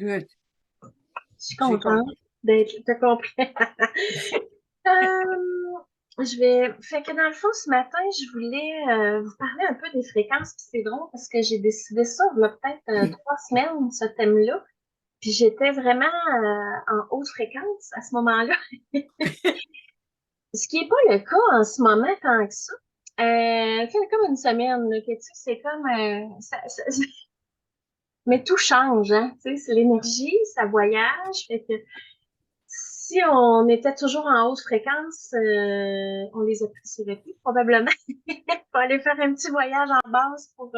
Good. Je suis J'ai contente compris. d'être compris. Fait que dans le fond, ce matin, je voulais vous parler un peu des fréquences, puis c'est drôle parce que j'ai décidé ça il y a peut-être 3 semaines, ce thème-là, puis j'étais vraiment en haute fréquence à ce moment-là, ce qui n'est pas le cas en ce moment tant que ça. C'est comme une semaine, là, que, tu sais, c'est comme... mais tout change, hein, tu sais, c'est l'énergie, ça voyage, fait que si on était toujours en haute fréquence, on les apprécierait plus, probablement. Faut aller faire un petit voyage en basse pour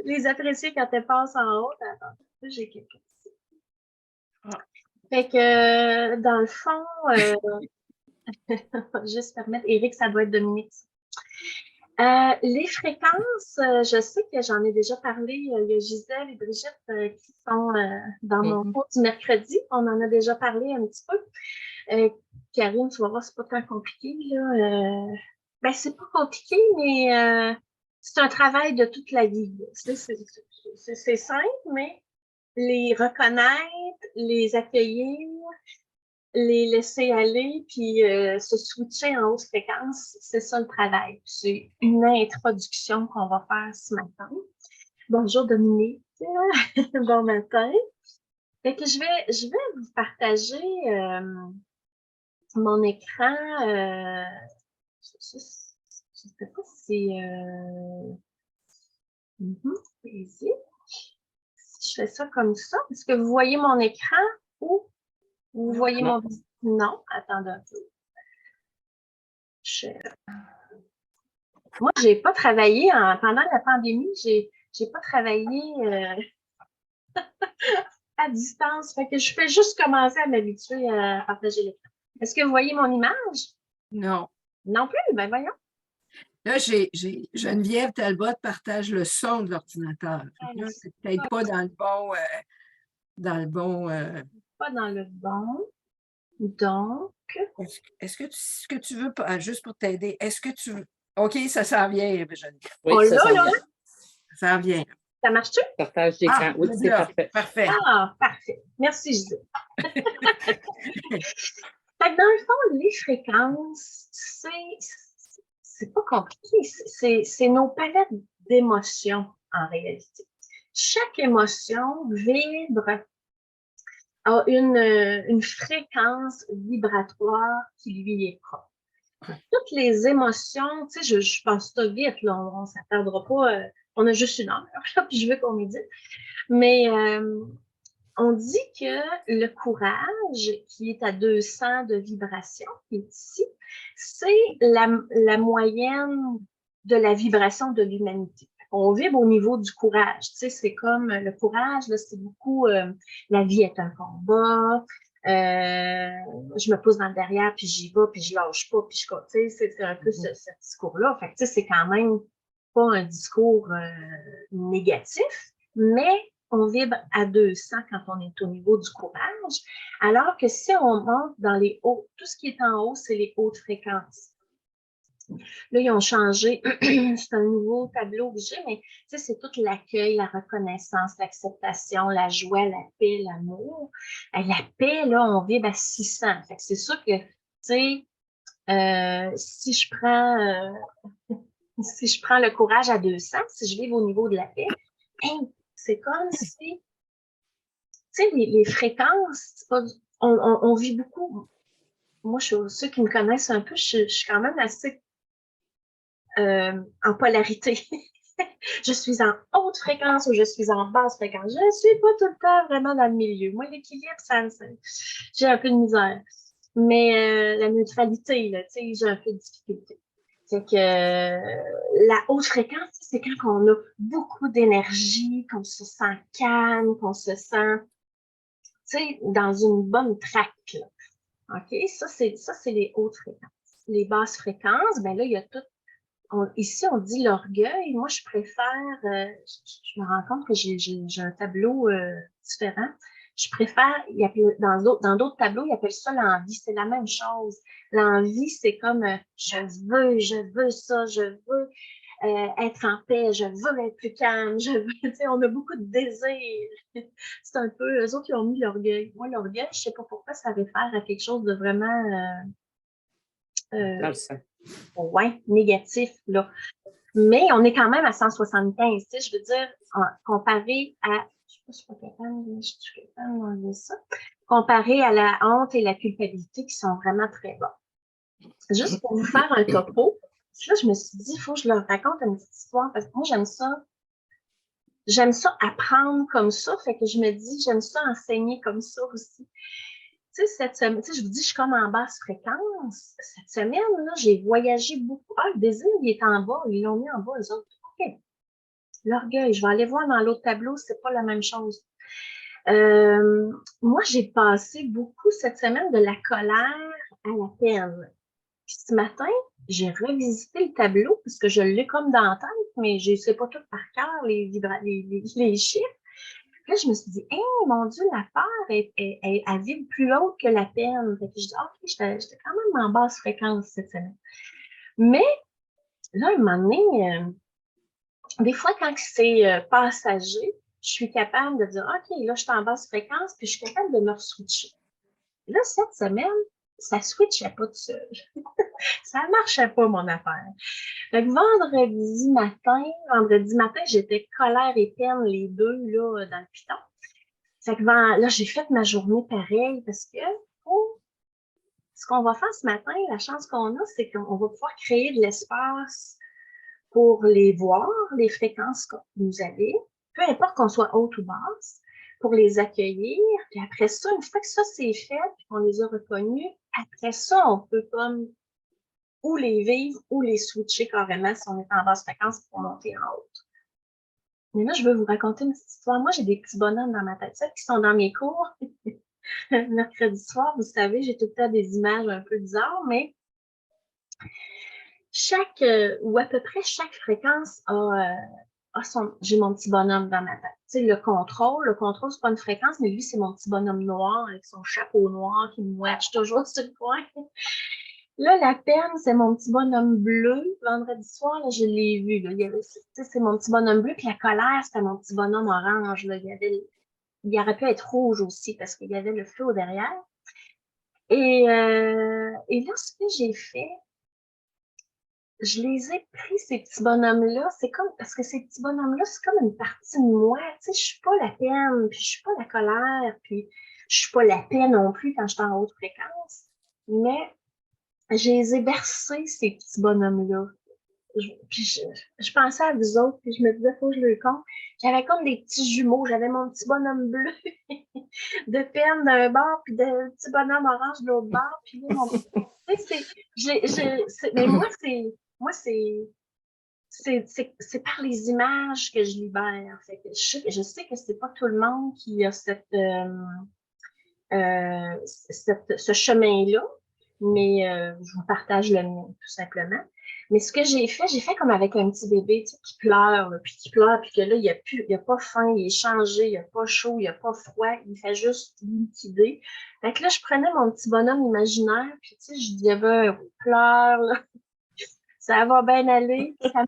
les apprécier quand elles passent en haute. Attends, j'ai quelqu'un. Ah, Fait que, dans le fond, on va juste permettre, Eric, ça doit être Dominique. Les fréquences, je sais que j'en ai déjà parlé. Il y a Gisèle et Brigitte qui sont dans mon mhm. cours du mercredi. On en a déjà parlé un petit peu. Karine, tu vas voir, c'est pas tant compliqué, là. Ben, c'est pas compliqué, mais c'est un travail de toute la vie. C'est simple, mais les reconnaître, les accueillir, les laisser aller, puis se switcher en haute fréquence, c'est ça le travail. C'est une introduction qu'on va faire ce matin. Bonjour Dominique, bon matin. Fait que je vais vous partager mon écran. Je sais pas si ici. Si je fais ça comme ça, est-ce que vous voyez mon écran ou vous Non. voyez mon... Non, attendez un peu. Moi, j'ai pas travaillé pendant la pandémie, j'ai pas travaillé à distance. Fait que je fais juste commencer à m'habituer à partager l'écran. Est-ce que vous voyez mon image? Non. Non plus? Ben voyons. Là, j'ai Geneviève Talbot partage le son de l'ordinateur. Fait que là, c'est peut-être pas dans le bon, Pas dans le bon. Donc, Est-ce que tu veux, juste pour t'aider, est-ce que tu veux. OK, ça s'en vient, Geneviève. oh Oui, ça là, s'en là, vient. Ça s'en vient. ça marche-tu? Partage Ah, d'écran. Oui, c'est là, parfait. parfait. Ah, parfait. Merci, Gisèle. Fait que dans le fond, les fréquences, c'est pas compliqué. C'est nos palettes d'émotions en réalité. Chaque émotion vibre à une fréquence vibratoire qui lui est propre. Toutes les émotions, tu sais, je pense ça vite, là, on s'attardera pas, on a juste une heure, là, puis je veux qu'on médite. Mais on dit que le courage, qui est à 200 de vibration, qui est ici, c'est la moyenne de la vibration de l'humanité. On vibre au niveau du courage. Tu sais, c'est comme le courage, là, c'est beaucoup la vie est un combat. Je me pose dans le derrière, puis j'y vais, puis je lâche pas, puis tu sais, c'est un peu ce discours-là. Fait que, tu sais, c'est quand même pas un discours négatif, mais on vibre à 200 quand on est au niveau du courage, alors que si on monte dans les hauts, tout ce qui est en haut, c'est les hautes fréquences. Là, ils ont changé, c'est un nouveau tableau que j'ai, mais tu sais, c'est tout l'accueil, la reconnaissance, l'acceptation, la joie, la paix, l'amour. La paix, là, on vibre à 600. Fait que c'est sûr que, tu sais, si je prends le courage à 200, si je vibre au niveau de la paix, hey, c'est comme si, tu sais, les fréquences, on vit beaucoup. Moi, ceux qui me connaissent un peu, je suis quand même assez en polarité. Je suis en haute fréquence ou je suis en basse fréquence. Je ne suis pas tout le temps vraiment dans le milieu. Moi, l'équilibre, j'ai un peu de misère. Mais la neutralité, là, tu sais, j'ai un peu de difficulté. C'est que la haute fréquence, c'est quand on a beaucoup d'énergie, qu'on se sent calme, qu'on se sent, tu sais, dans une bonne traque. OK? Ça, c'est les hautes fréquences. Les basses fréquences, ben là, il y a tout. Ici, on dit l'orgueil. Moi, je préfère, je me rends compte que j'ai un tableau différent. Je préfère, dans d'autres tableaux, ils appellent ça l'envie. C'est la même chose. L'envie, c'est comme je veux ça, je veux être en paix, je veux être plus calme, on a beaucoup de désirs. C'est un peu, eux autres, qui ont mis l'orgueil. Moi, l'orgueil, je sais pas pourquoi ça réfère à quelque chose de vraiment, ouais, négatif, là. Mais on est quand même à 175, tu sais, je veux dire, comparé à, je sais pas si je suis capable d'enlever ça, comparé à la honte et la culpabilité qui sont vraiment très bas. Juste pour vous faire un topo, là, je me suis dit, il faut que je leur raconte une petite histoire parce que moi, j'aime ça apprendre comme ça, fait que je me dis, j'aime ça enseigner comme ça aussi. Tu sais, cette semaine, tu sais, je vous dis, je suis comme en basse fréquence. Cette semaine, là, j'ai voyagé beaucoup. Ah, le désir, il est en bas, ils l'ont mis en bas, eux autres. OK. L'orgueil, je vais aller voir dans l'autre tableau, c'est pas la même chose. Moi, j'ai passé beaucoup cette semaine de la colère à la peine. Puis ce matin, j'ai revisité le tableau parce que je l'ai comme dans la tête, mais je ne sais pas tout par cœur, les chiffres. Puis là, je me suis dit, hey, mon Dieu, la peur, elle vibre plus haute que la peine. Fait que je dis, OK, j'étais quand même en basse fréquence cette semaine. Mais là, un moment donné, des fois, quand c'est passager, je suis capable de dire, OK, là, je suis en basse fréquence, puis je suis capable de me switcher. Là, cette semaine, ça ne switchait pas tout seul. Ça ne marchait pas, mon affaire. Fait que vendredi matin, j'étais colère et peine, les deux, là, dans le piton. Fait que là, j'ai fait ma journée pareil parce que ce qu'on va faire ce matin, la chance qu'on a, c'est qu'on va pouvoir créer de l'espace pour les voir, les fréquences que vous avez, peu importe qu'on soit haute ou basse, pour les accueillir. Puis après ça, une fois que ça c'est fait, puis qu'on les a reconnus, après ça, on peut comme ou les vivre ou les switcher carrément si on est en basse fréquence pour monter en haute. Mais là, je veux vous raconter une petite histoire. Moi, j'ai des petits bonhommes dans ma tête qui sont dans mes cours. Mercredi soir, vous savez, j'ai tout le temps des images un peu bizarres, mais ou à peu près chaque fréquence j'ai mon petit bonhomme dans ma tête. Tu sais, le contrôle, c'est pas une fréquence, mais lui, c'est mon petit bonhomme noir avec son chapeau noir qui me watch toujours sur le coin. Là, la peine, c'est mon petit bonhomme bleu. Vendredi soir, là, je l'ai vu. Là. C'est mon petit bonhomme bleu. Puis la colère, c'était mon petit bonhomme orange. Là. Il aurait pu être rouge aussi parce qu'il y avait le feu derrière. Et là, ce que j'ai fait, je les ai pris, ces petits bonhommes-là. C'est comme, parce que ces petits bonhommes-là, c'est comme une partie de moi. Tu sais, je suis pas la peine, puis je suis pas la colère, puis je suis pas la paix non plus quand je suis en haute fréquence. Mais je les ai bercés, ces petits bonhommes-là. Je pensais à vous autres, puis je me disais, faut que je le compte. J'avais comme des petits jumeaux. J'avais mon petit bonhomme bleu de peine d'un bord, puis de petit bonhomme orange de l'autre bord. Puis là, mais moi, c'est par les images que je libère. Fait que je sais que c'est pas tout le monde qui a ce chemin-là, mais je vous partage le mien, tout simplement. Mais ce que j'ai fait comme avec un petit bébé, tu sais, qui pleure, là, puis que là, il a pas faim, il est changé, il a pas chaud, il a pas froid, il fait juste liquider. Fait que là, je prenais mon petit bonhomme imaginaire, puis tu sais, je disais, ben, pleure, là, ça va bien aller. Ça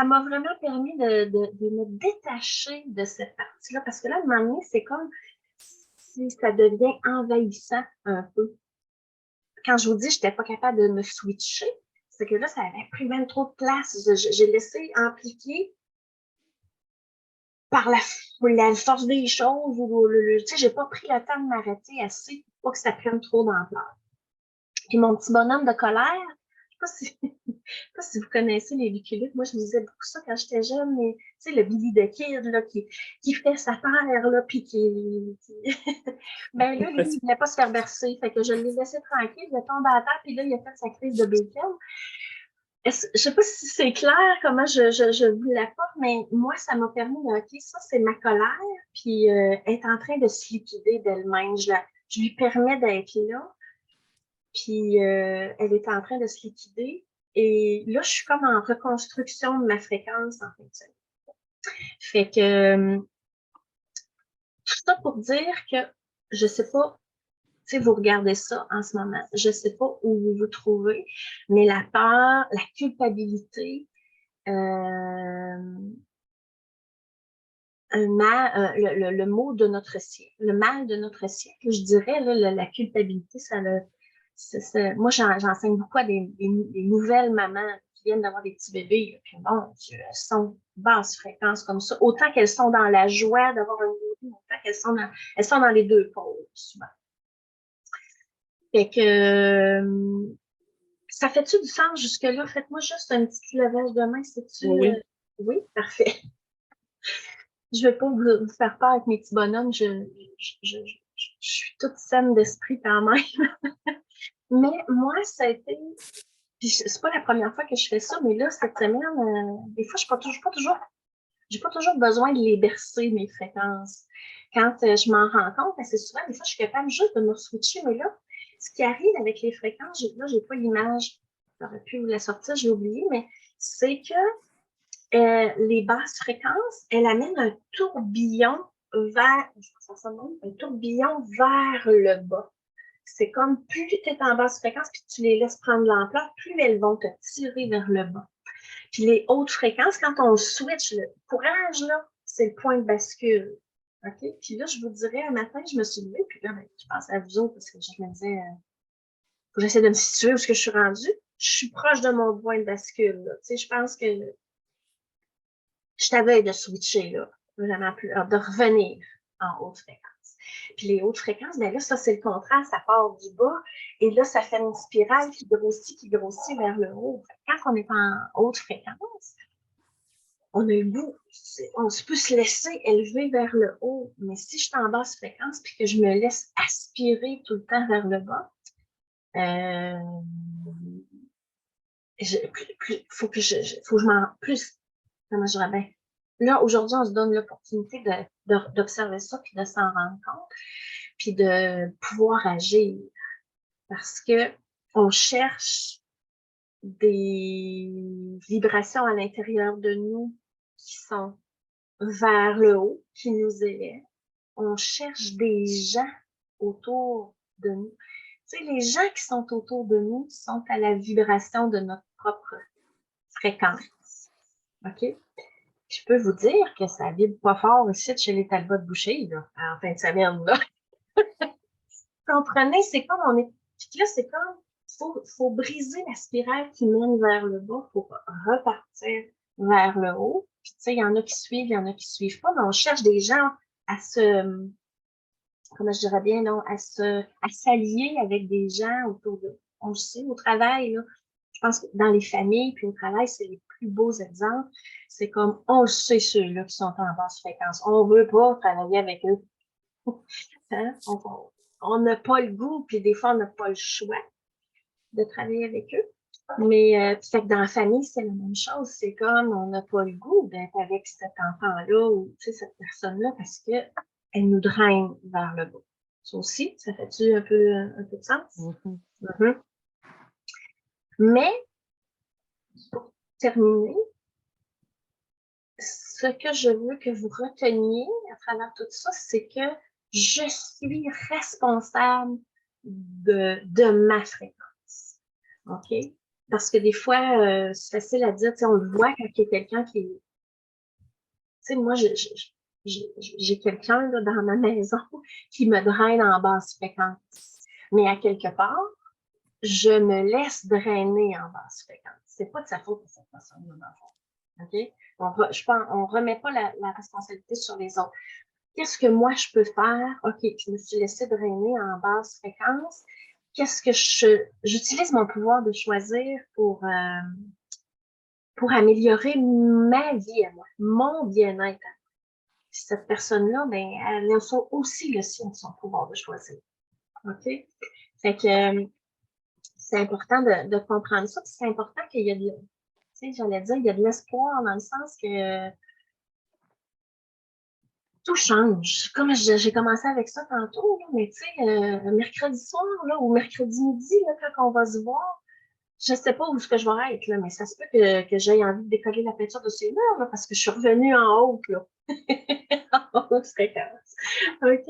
m'a vraiment permis de me détacher de cette partie-là, parce que là, à un moment donné, c'est comme si ça devient envahissant un peu. Quand je vous dis que je n'étais pas capable de me switcher, c'est que là, ça avait pris même trop de place. J'ai laissé impliquer par la force des choses. Tu sais, j'ai pas pris le temps de m'arrêter assez pour pas que ça prenne trop d'ampleur. Puis mon petit bonhomme de colère, je sais pas si vous connaissez les Lucky-Luke. Moi, je lisais beaucoup ça quand j'étais jeune, mais tu sais, le Billy the Kid, là, qui fait sa terre, là, puis ben là, lui, il voulait pas se faire bercer. Fait que je l'ai laissé tranquille, il est tombé à terre, puis là, il a fait sa crise de bacon. Je sais pas si c'est clair comment je vous l'apporte, mais moi, ça m'a permis de, OK, ça, c'est ma colère, puis elle est en train de se liquider d'elle-même. Je lui permets d'être là, puis elle est en train de se liquider. Et là, je suis comme en reconstruction de ma fréquence, en fait. Fait que tout ça pour dire que je sais pas sais, vous regardez ça en ce moment. Je ne sais pas où vous vous trouvez, mais la peur, la culpabilité, le mot de notre siècle, le mal de notre siècle, je dirais, là, la culpabilité, moi, j'enseigne beaucoup à des nouvelles mamans qui viennent d'avoir des petits bébés, là, puis bon, elles sont basse fréquence comme ça, autant qu'elles sont dans la joie d'avoir un bébé, autant elles sont dans les deux pôles, souvent. Fait que, ça fait-tu du sens jusque-là? Faites-moi juste un petit levage de main, c'est-tu? Oui. Oui, parfait. Je ne vais pas vous faire peur avec mes petits bonhommes. Je suis toute saine d'esprit quand même. Mais moi, ça a été. Puis c'est pas la première fois que je fais ça, mais là, cette semaine, des fois, j'ai pas toujours besoin de les bercer, mes fréquences. Quand je m'en rends compte, assez souvent, des fois, je suis capable juste de me switcher, mais là, ce qui arrive avec les fréquences, là, j'ai pas l'image, j'aurais pu vous la sortir, j'ai oublié, mais c'est que les basses fréquences, elles amènent un tourbillon un tourbillon vers le bas. C'est comme plus tu es en basse fréquence puis tu les laisses prendre l'ampleur, plus elles vont te tirer vers le bas. Puis les hautes fréquences, quand on switch, le courage, là, c'est le point de bascule. OK? Puis là, je vous dirais, un matin, je me suis levée, puis là, je pensais à vous autres parce que je me disais, faut que j'essaie de me situer où est-ce que je suis rendue. Je suis proche de mon point de bascule. Tu sais, je pense que je t'avais de switcher, là, vraiment plus, de revenir en haute fréquence. Puis les hautes fréquences, ben là, ça, c'est le contraire, ça part du bas, et là, ça fait une spirale qui grossit vers le haut. Quand on est en haute fréquence, on a le goût, on peut se laisser élever vers le haut, mais si je suis en basse fréquence puis que je me laisse aspirer tout le temps vers le bas, faut que je m'en plus, comment je dirais bien. Là, aujourd'hui, on se donne l'opportunité d'observer ça puis de s'en rendre compte puis de pouvoir agir parce que on cherche des vibrations à l'intérieur de nous qui sont vers le haut, qui nous élèvent. On cherche des gens autour de nous. Tu sais, les gens qui sont autour de nous sont à la vibration de notre propre fréquence. OK? Je peux vous dire que ça vibre pas fort ici chez les Talbot Boucher, là, en fin de semaine, là. Comprenez, c'est comme on est. Puis là, c'est comme faut briser la spirale qui mène vers le bas pour repartir vers le haut. Puis tu sais, il y en a qui suivent, il y en a qui suivent pas, mais on cherche des gens à se, comment je dirais bien, non, à s'allier avec des gens autour de. On le sait, au travail, là. Je pense que dans les familles, puis au travail, c'est les plus beaux exemples. C'est comme, on le sait, ceux-là qui sont en basse fréquence. On veut pas travailler avec eux. Hein? On n'a pas le goût, puis des fois, on n'a pas le choix de travailler avec eux. Mais fait que dans la famille, c'est la même chose. C'est comme on n'a pas le goût d'être avec cet enfant-là ou cette personne-là parce qu'elle nous draine vers le bas. Ça aussi, ça fait-tu un peu de sens? Mhm. Mm-hmm. Mais, pour terminer, ce que je veux que vous reteniez à travers tout ça, c'est que je suis responsable de ma fréquence. OK? Parce que des fois, c'est facile à dire, on le voit quand il y a quelqu'un qui est. Tu sais, moi, j'ai quelqu'un dans ma maison qui me draine en basse fréquence. Mais à quelque part, je me laisse drainer en basse fréquence. C'est pas de sa faute pour cette personne-là, dans le fond. OK? On remet pas la responsabilité sur les autres. Qu'est-ce que moi je peux faire? OK, je me suis laissée drainer en basse fréquence. Qu'est-ce que j'utilise mon pouvoir de choisir pour améliorer ma vie à moi, mon bien-être. Cette personne-là, ben, elle a aussi le sien, son pouvoir de choisir. OK? Fait que c'est important de comprendre ça. C'est important qu'il y ait de, tu sais, j'allais dire, il y a de l'espoir dans le sens que tout change. Comme j'ai commencé avec ça tantôt, là, mais tu sais, mercredi soir là, ou mercredi midi, là, quand on va se voir, je sais pas où ce que je vais être, là, mais ça se peut que j'aie envie de décoller la peinture de ces murs là, parce que je suis revenue en haut. Là. haute fréquence. OK?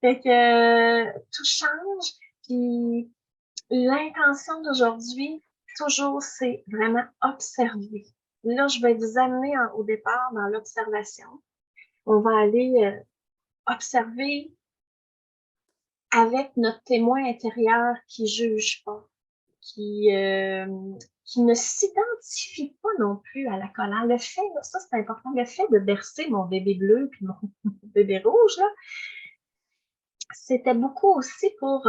Fait que tout change. Puis l'intention d'aujourd'hui, toujours, c'est vraiment observer. Là, je vais vous amener au départ dans l'observation. On va aller observer avec notre témoin intérieur qui juge pas, qui ne s'identifie pas non plus à la colère. Le fait, là, ça c'est important, le fait de bercer mon bébé bleu puis mon bébé rouge, là, c'était beaucoup aussi pour,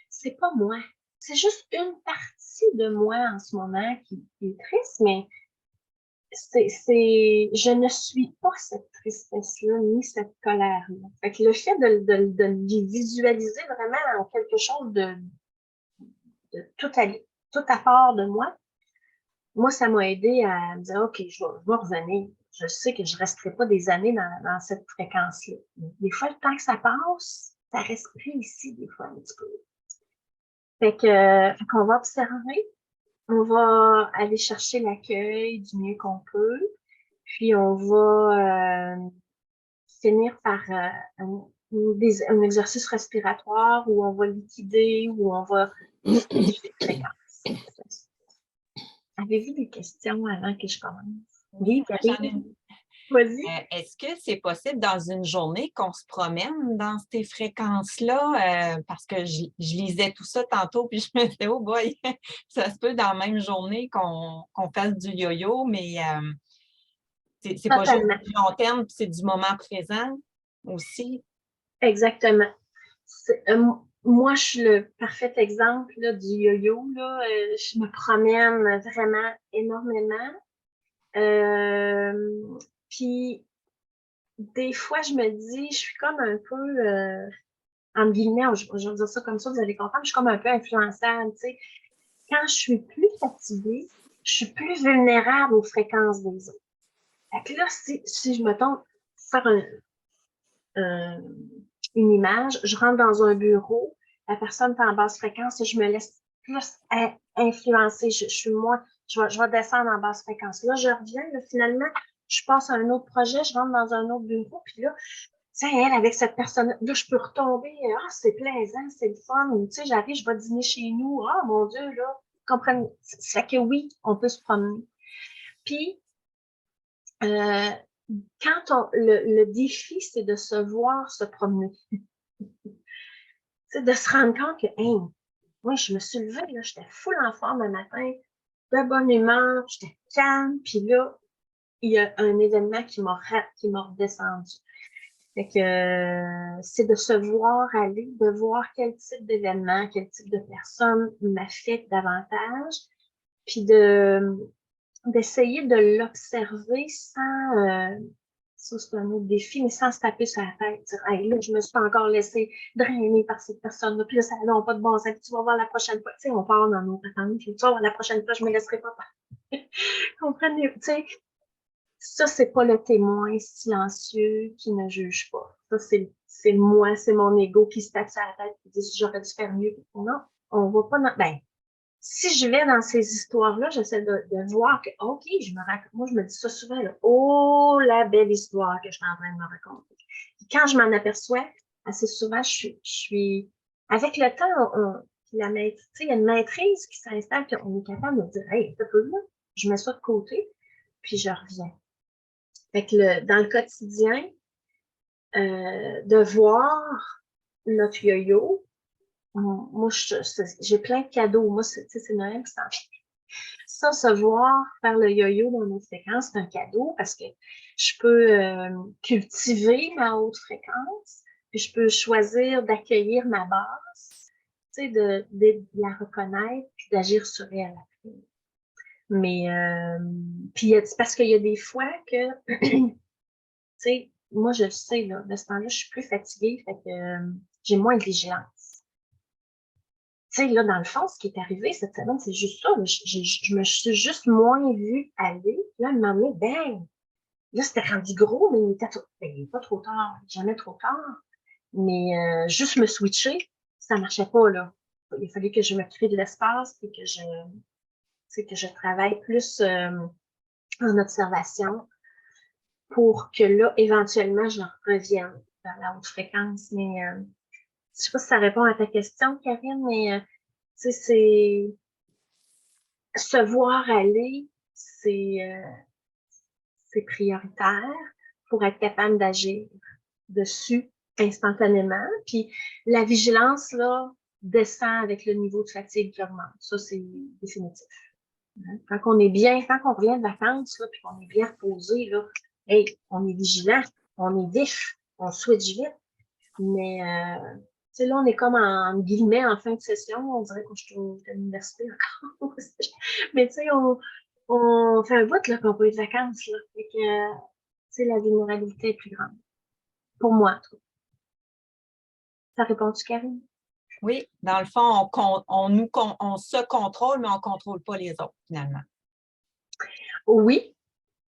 c'est pas moi, c'est juste une partie de moi en ce moment qui est triste, mais je ne suis pas cette tristesse-là, ni cette colère-là. Fait que le fait de les visualiser vraiment en quelque chose de tout à part de moi, ça m'a aidé à me dire, OK, je vais revenir. Je sais que je ne resterai pas des années dans cette fréquence-là. Des fois, le temps que ça passe, ça reste pris ici, des fois, un petit peu. Fait qu'on va observer, on va aller chercher l'accueil du mieux qu'on peut, puis on va finir par un exercice respiratoire où on va liquider, où on va fluidifier les fréquences. Avez-vous des questions avant que je commence? Oui, J'en ai une. vas-y. Est-ce que c'est possible dans une journée qu'on se promène dans ces fréquences-là? Parce que je lisais tout ça tantôt, puis je me disais, oh boy, ça se peut dans la même journée qu'on fasse du yo-yo, mais c'est pas juste Totalement. du long terme, puis c'est du moment présent aussi. Exactement. Moi, je suis le parfait exemple là, du yo-yo. Là. Je me promène vraiment énormément. Puis, des fois, je me dis, je suis comme un peu, en guillemets, je vais dire ça comme ça, vous allez comprendre, je suis comme un peu influençable. Tu sais. Quand je suis plus fatiguée, je suis plus vulnérable aux fréquences des autres. Fait que là, si je me tombe faire une image, je rentre dans un bureau, la personne est en basse fréquence et je me laisse plus influencer. Je suis moi, je vais descendre en basse fréquence. Là, je reviens, là, finalement, je passe à un autre projet, je rentre dans un autre bureau, puis là, tiens, elle, avec cette personne, là, je peux retomber, ah, c'est plaisant, c'est le fun, tu sais, j'arrive, je vais dîner chez nous, ah, mon Dieu, là, comprenez, c'est que oui, on peut se promener. Puis, euh, quand le défi, c'est de se voir se promener. C'est de se rendre compte que, hey, moi, je me suis levée, là, j'étais full en forme un matin, de bonne humeur, j'étais calme, puis là, il y a un événement qui m'a redescendu. Fait que c'est de se voir aller, de voir quel type d'événement, quel type de personne m'affecte davantage, puis d'essayer de l'observer ça c'est un autre défi, mais sans se taper sur la tête, dire, hey, là, je me suis encore laissé drainer par cette personne-là, puis là, ça n'a pas de bon sens, puis tu vas voir la prochaine fois, tu sais, on part dans nos patentes, puis tu vas voir la prochaine fois, je me laisserai pas faire. Comprenez, tu sais, ça, c'est pas le témoin silencieux qui ne juge pas. Ça, c'est moi, c'est mon ego qui se tape sur la tête, qui dit, j'aurais dû faire mieux. Non, on va pas dans, ben, si je vais dans ces histoires-là, j'essaie de voir que, OK, moi, je me dis ça souvent, là, oh, la belle histoire que je suis en train de me raconter. Puis quand je m'en aperçois, assez souvent, je suis, avec le temps, il y a une maîtrise qui s'installe, puis on est capable de dire, hey, un peu là, je mets ça de côté, puis je reviens. Fait que dans le quotidien, de voir notre yo-yo, moi, j'ai plein de cadeaux. Moi, c'est Noël qui s'en vient. Ça, se voir faire le yo-yo dans nos fréquences, c'est un cadeau parce que je peux cultiver ma haute fréquence, puis je peux choisir d'accueillir ma basse, tu sais, de la reconnaître, puis d'agir sur elle après. Mais, puis c'est parce qu'il y a des fois que, tu sais, moi, je le sais, là, de ce temps-là, je suis plus fatiguée, fait que j'ai moins de vigilance. Tu sais, là, dans le fond, ce qui est arrivé cette semaine, c'est juste ça. Je me suis juste moins vue aller. Là, à un moment donné, bang! Là, c'était rendu gros, mais il était pas trop tard. Jamais trop tard. Mais juste me switcher, ça marchait pas, là. Il fallait que je me crée de l'espace et que je travaille plus en observation. pour que là, éventuellement, je revienne vers la haute fréquence. Mais je ne sais pas si ça répond à ta question, Karine, mais tu sais, se voir aller, c'est prioritaire pour être capable d'agir dessus instantanément. Puis la vigilance, là, descend avec le niveau de fatigue qui augmente. Ça, c'est définitif. Quand on est bien, quand on revient de vacances, là, puis qu'on est bien reposé, là, hey, on est vigilant, on est vif, on switch vite. Mais tu sais, là, on est comme en guillemets en fin de session. On dirait que je suis à l'université encore. Mais tu sais, on fait un bout là, qu'on peut être de vacances. Là. Fait que, tu sais, la vulnérabilité est plus grande. Pour moi, en tout cas. Ça répond-tu, Karine? Oui, dans le fond, on se contrôle, mais on ne contrôle pas les autres, finalement. Oui.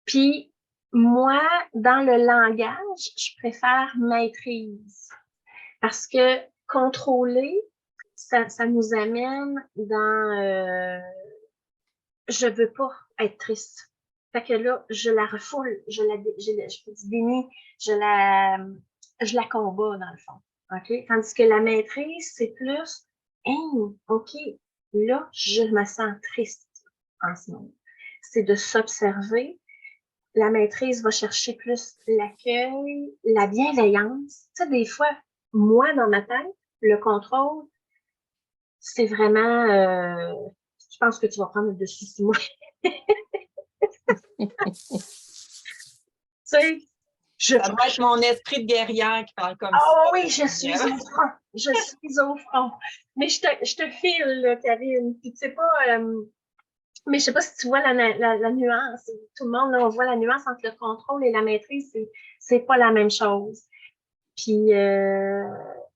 Puis, moi, dans le langage, je préfère maîtrise. Parce que contrôler, ça nous amène dans je veux pas être triste. Fait que là, je la refoule, je dénie, je la combats dans le fond. OK? Tandis que la maîtrise, c'est plus, hey, OK, là, je me sens triste en ce moment. C'est de s'observer. La maîtrise va chercher plus l'accueil, la bienveillance. Tu sais, des fois, moi, dans ma tête, le contrôle, c'est vraiment, je pense que tu vas prendre le dessus sur moi. Tu sais, Ça doit être mon esprit de guerrière qui parle comme ça. Oh oui, je suis au front. Je suis au front. Mais je te file, là, Karine. Puis tu sais pas, mais je sais pas si tu vois la nuance. Tout le monde, là, on voit la nuance entre le contrôle et la maîtrise. C'est pas la même chose. Puis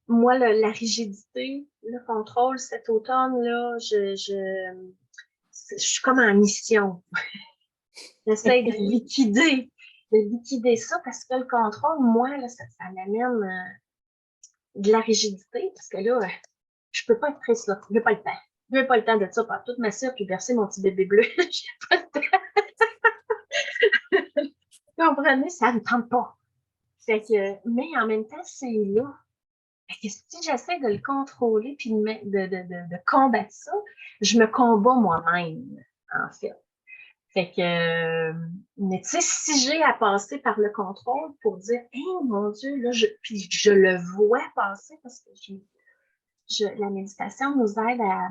moi, la rigidité, le contrôle, cet automne-là, je suis comme en mission. J'essaie de liquider ça parce que le contrôle, moi, là, ça m'amène de la rigidité parce que là, je peux pas être triste, là. Je n'ai pas le temps. Je n'ai pas le temps de ça, par toute ma sœur puis bercer mon petit bébé bleu. J'ai pas le temps. Vous comprenez? Ça ne me tente pas. Fait que, mais en même temps, c'est là. Fait que si j'essaie de le contrôler puis de combattre ça, je me combats moi-même, en fait. Fait que, mais tu sais, si j'ai à passer par le contrôle pour dire, hey, mon Dieu, là, puis je le vois passer parce que la méditation nous aide à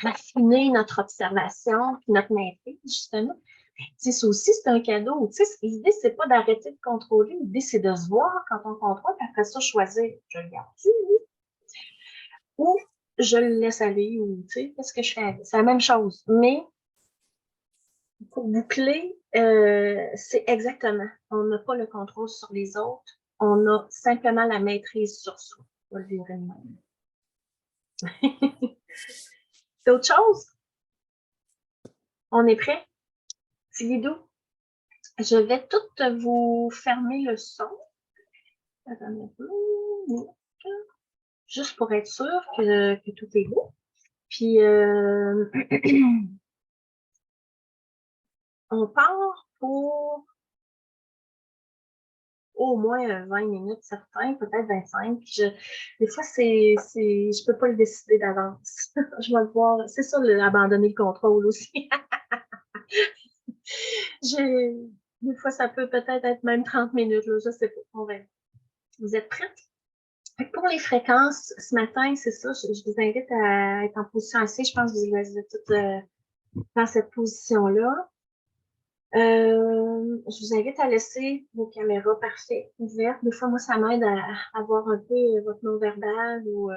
raffiner notre observation puis notre maîtrise, justement. Tu sais, ça aussi, c'est un cadeau. Tu sais, l'idée, c'est pas d'arrêter de contrôler. L'idée, c'est de se voir quand on contrôle, puis après ça, choisir, je le garde-tu, lui? Ou je le laisse aller, ou, tu sais, qu'est-ce que je fais? C'est la même chose. Mais, pour boucler, c'est exactement. On n'a pas le contrôle sur les autres. On a simplement la maîtrise sur soi. On va le virer de même. C'est autre chose? On est prêt? Tigidou? Je vais tout vous fermer le son. Attendez un peu. Juste pour être sûr que tout est beau. Puis, on part pour au moins 20 minutes certains, peut-être 25. Des fois, je peux pas le décider d'avance. Je vais le voir. C'est ça, abandonner le contrôle aussi. Des fois, ça peut peut-être être même 30 minutes, là, je sais pas. On verra. Vous êtes prêts? Pour les fréquences, ce matin, c'est ça, je vous invite à être en position assise. Je pense que vous êtes toutes dans cette position-là. Je vous invite à laisser vos caméras parfaites, ouvertes. Des fois, moi, ça m'aide à voir un peu votre non-verbal ou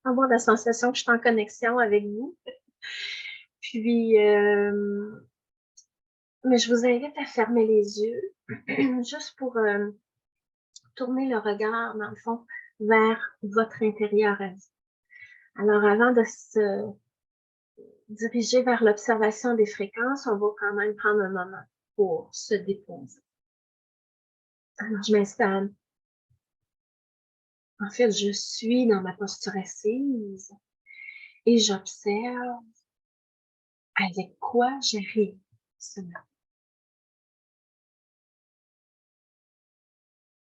avoir la sensation que je suis en connexion avec vous. Puis, mais je vous invite à fermer les yeux, juste pour tourner le regard, dans le fond, vers votre intérieur à vous. Alors, avant de se diriger vers l'observation des fréquences, on va quand même prendre un moment pour se déposer. Alors, je m'installe. En fait, je suis dans ma posture assise et j'observe avec quoi j'arrive ce matin.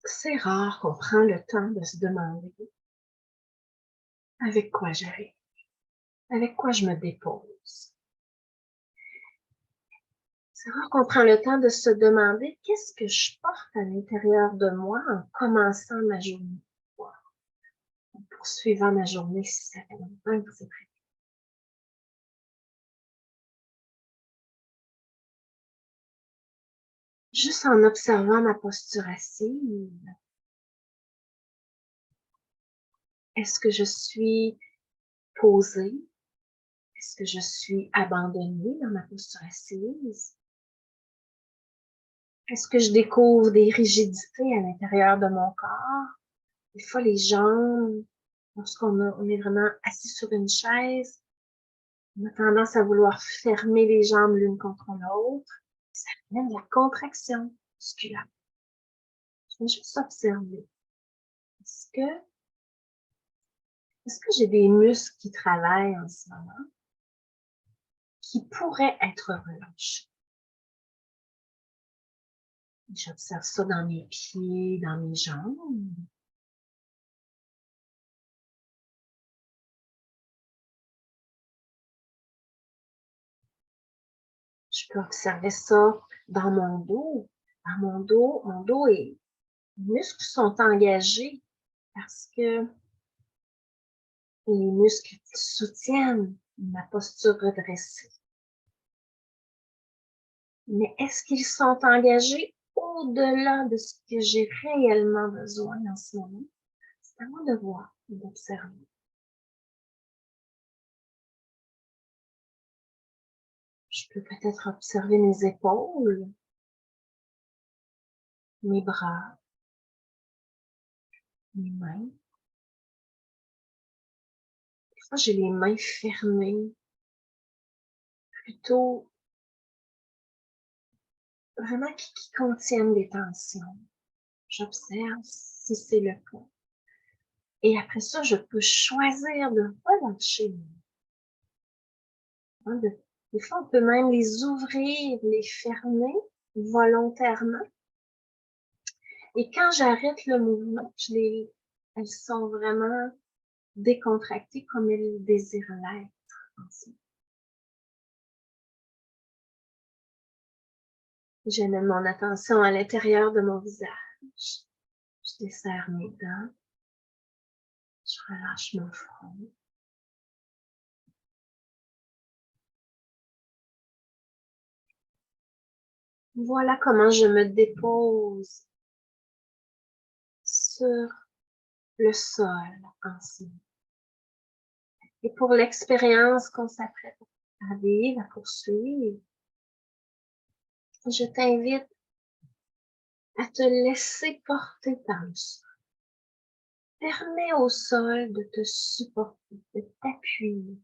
c'est rare qu'on prend le temps de se demander avec quoi j'arrive, avec quoi je me dépose. C'est rare qu'on prend le temps de se demander qu'est-ce que je porte à l'intérieur de moi en commençant ma journée, en poursuivant ma journée si ça fait longtemps que c'est prêt. Juste en observant ma posture assise, est-ce que je suis posée? Est-ce que je suis abandonnée dans ma posture assise? Est-ce que je découvre des rigidités à l'intérieur de mon corps? Des fois, les jambes, lorsqu'on est vraiment assis sur une chaise, on a tendance à vouloir fermer les jambes l'une contre l'autre. Ça amène de la contraction musculaire. Je vais juste observer. Est-ce que j'ai des muscles qui travaillent en ce moment qui pourraient être relâchés? J'observe ça dans mes pieds, dans mes jambes. Je peux observer ça dans mon dos. Dans mon dos et les muscles sont engagés parce que les muscles soutiennent ma posture redressée. Mais est-ce qu'ils sont engagés au-delà de ce que j'ai réellement besoin en ce moment? C'est à moi de voir et d'observer. Je peux peut-être observer mes épaules, mes bras, mes mains. Des fois, j'ai les mains fermées, plutôt vraiment qui contiennent des tensions. J'observe si c'est le cas. Et après ça, je peux choisir de relâcher. Des fois, on peut même les ouvrir, les fermer volontairement. Et quand j'arrête le mouvement, elles sont vraiment décontractées comme elles désirent l'être. J'amène mon attention à l'intérieur de mon visage. Je desserre mes dents. Je relâche mon front. Voilà comment je me dépose sur le sol ensemble. Et pour l'expérience qu'on s'apprête à vivre, à poursuivre, je t'invite à te laisser porter par le sol. Permets au sol de te supporter, de t'appuyer.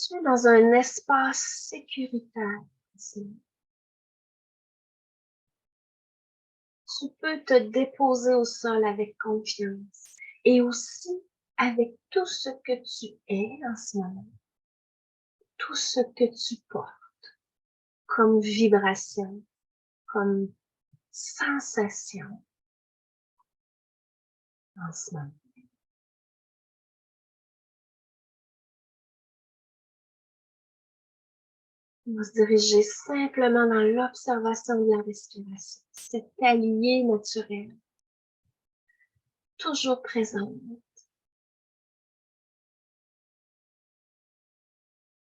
Tu es dans un espace sécuritaire ici. Tu peux te déposer au sol avec confiance et aussi avec tout ce que tu es en ce moment, tout ce que tu portes comme vibration, comme sensation en ce moment. On va se diriger simplement dans l'observation de la respiration, cet allié naturel, toujours présent,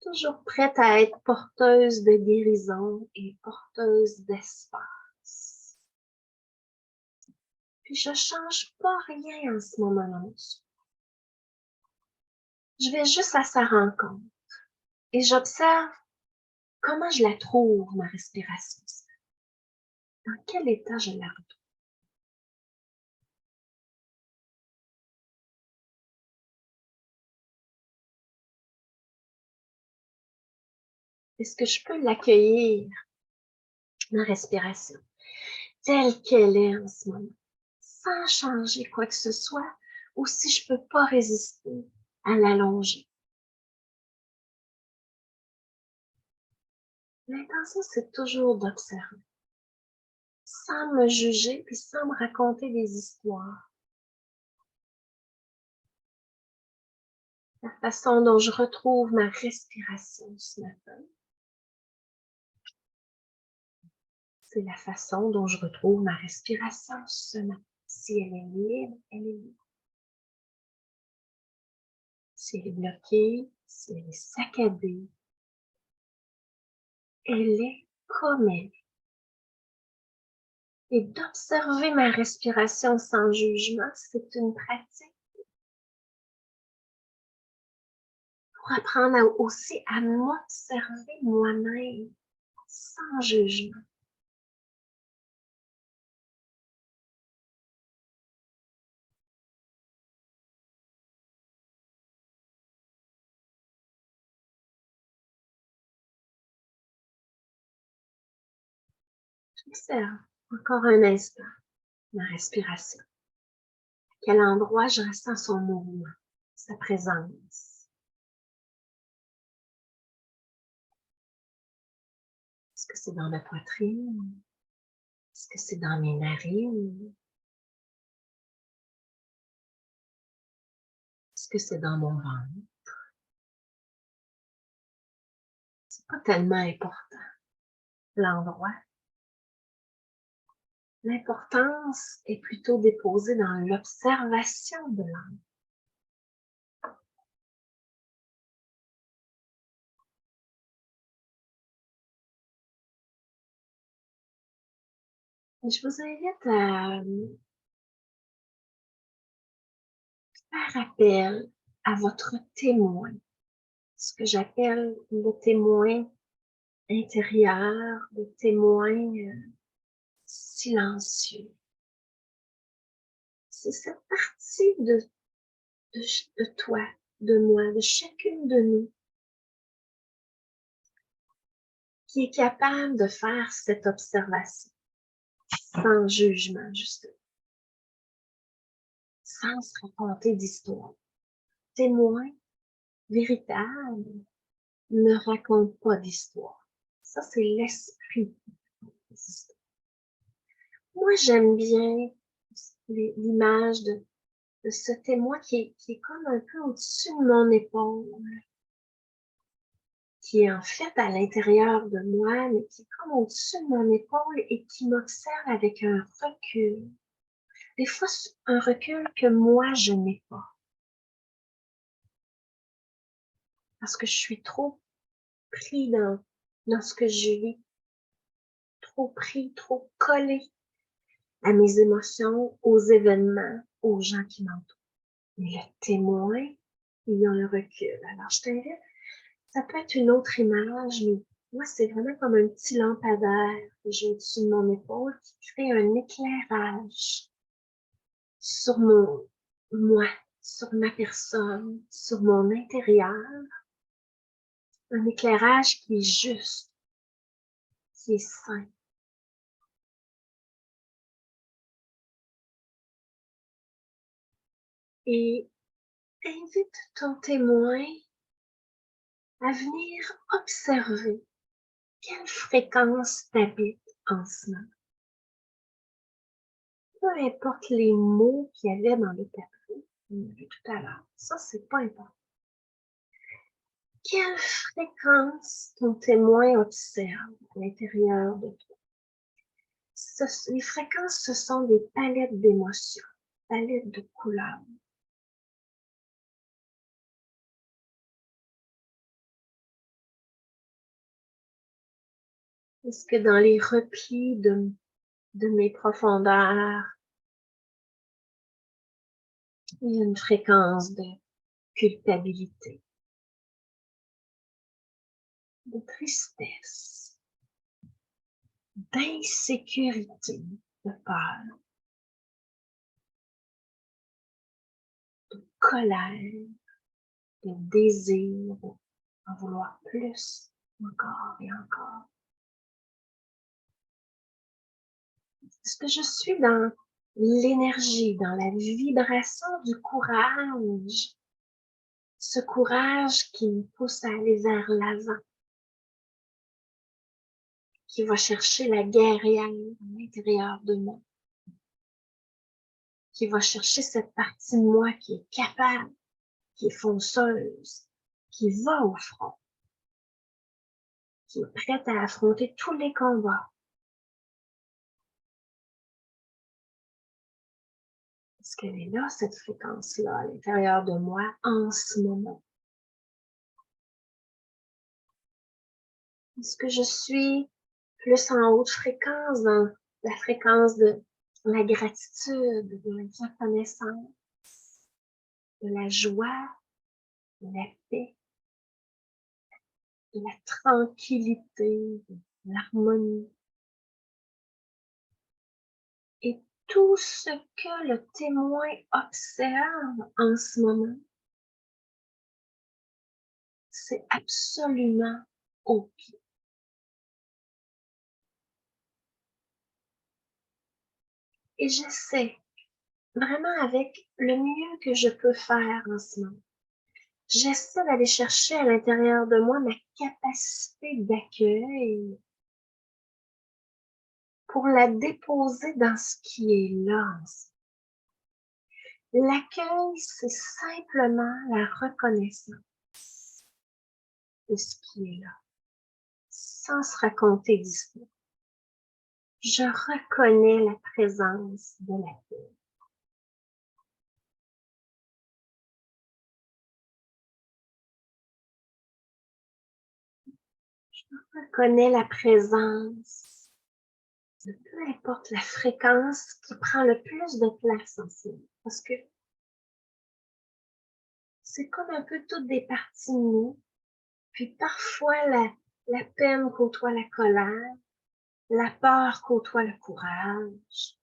toujours prête à être porteuse de guérison et porteuse d'espace. Puis je change pas rien en ce moment-là. Je vais juste à sa rencontre et j'observe comment je la trouve, ma respiration. Dans quel état je la retrouve? Est-ce que je peux l'accueillir, ma respiration, telle qu'elle est en ce moment, sans changer quoi que ce soit, ou si je peux pas résister à l'allonger? L'intention, c'est toujours d'observer, sans me juger, puis sans me raconter des histoires. La façon dont je retrouve ma respiration ce matin, c'est la façon dont je retrouve ma respiration ce matin. Si elle est libre, elle est libre. Si elle est bloquée, si elle est saccadée, elle est comme elle. Et d'observer ma respiration sans jugement, c'est une pratique pour apprendre aussi à m'observer moi-même sans jugement. J'observe encore un instant ma respiration. À quel endroit je ressens son mouvement, sa présence. Est-ce que c'est dans ma poitrine? Est-ce que c'est dans mes narines? Est-ce que c'est dans mon ventre? C'est pas tellement important, l'endroit. L'importance est plutôt déposée dans l'observation de l'âme. Et je vous invite à faire appel à votre témoin, ce que j'appelle le témoin intérieur, le témoin silencieux. C'est cette partie de toi, de moi, de chacune de nous, qui est capable de faire cette observation sans jugement, justement, sans se raconter d'histoire. Témoin véritable ne raconte pas d'histoire. Ça, c'est l'esprit des histoires. Moi, j'aime bien l'image de ce témoin qui est comme un peu au-dessus de mon épaule, qui est en fait à l'intérieur de moi, mais qui est comme au-dessus de mon épaule et qui m'observe avec un recul. Des fois, un recul que moi, je n'ai pas. Parce que je suis trop pris dans ce que je vis, trop pris, trop collé à mes émotions, aux événements, aux gens qui m'entourent. Mais le témoin, il a un recul. Alors, je t'invite, ça peut être une autre image, mais moi, c'est vraiment comme un petit lampadaire que j'ai au-dessus de mon épaule qui crée un éclairage sur moi, sur ma personne, sur mon intérieur. Un éclairage qui est juste, qui est sain. Et invite ton témoin à venir observer quelle fréquence t'habite en ce moment. Peu importe les mots qu'il y avait dans le tableau, qu'on a vu tout à l'heure, ça c'est pas important. Quelle fréquence ton témoin observe à l'intérieur de toi? Les fréquences, ce sont des palettes d'émotions, palettes de couleurs. Est-ce que dans les replis de mes profondeurs, il y a une fréquence de culpabilité, de tristesse, d'insécurité, de peur, de colère, de désir, en vouloir plus, encore et encore. Est-ce que je suis dans l'énergie, dans la vibration du courage, ce courage qui me pousse à aller vers l'avant, qui va chercher la guerrière à l'intérieur de moi, qui va chercher cette partie de moi qui est capable, qui est fonceuse, qui va au front, qui est prête à affronter tous les combats. Est-ce qu'elle est là, cette fréquence-là, à l'intérieur de moi, en ce moment? Est-ce que je suis plus en haute fréquence, dans la fréquence de la gratitude, de la reconnaissance, de la joie, de la paix, de la tranquillité, de l'harmonie? Et tout ce que le témoin observe en ce moment, c'est absolument OK. Et j'essaie vraiment avec le mieux que je peux faire en ce moment. J'essaie d'aller chercher à l'intérieur de moi ma capacité d'accueil pour la déposer dans ce qui est là. L'accueil, c'est simplement la reconnaissance de ce qui est là, sans se raconter d'histoire. Je reconnais la présence de l'accueil. Je reconnais la présence de peu importe la fréquence qui prend le plus de place en ce moment. Parce que c'est comme un peu toutes des parties de nous. Puis parfois, la peine côtoie la colère, la peur côtoie le courage.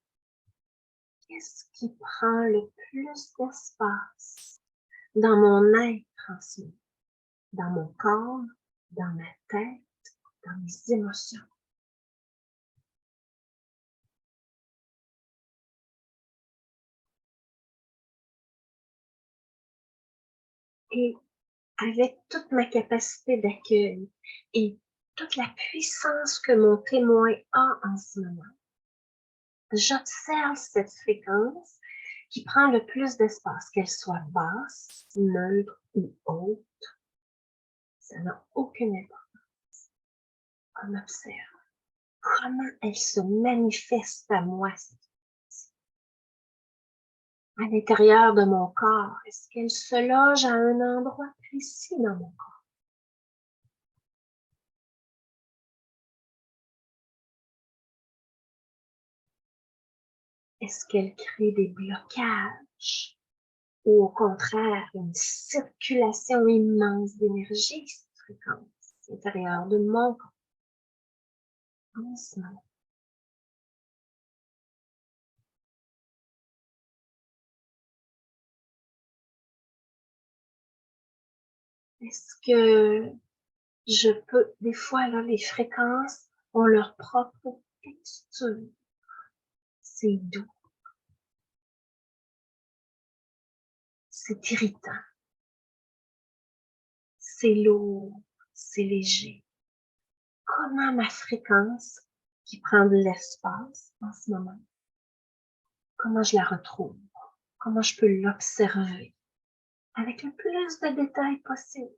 Qu'est-ce qui prend le plus d'espace dans mon être en ce moment, dans mon corps, dans ma tête, dans mes émotions? Et avec toute ma capacité d'accueil et toute la puissance que mon témoin a en ce moment, j'observe cette fréquence qui prend le plus d'espace, qu'elle soit basse, neutre ou haute. Ça n'a aucune importance. On observe comment elle se manifeste à moi, à l'intérieur de mon corps. Est-ce qu'elle se loge à un endroit précis dans mon corps? Est-ce qu'elle crée des blocages? Ou au contraire, une circulation immense d'énergie, cette fréquence, à l'intérieur de mon corps, en ce moment? Est-ce que je peux, des fois, là, les fréquences ont leur propre texture. C'est doux. C'est irritant. C'est lourd. C'est léger. Comment ma fréquence, qui prend de l'espace en ce moment, comment je la retrouve? Comment je peux l'observer avec le plus de détails possible?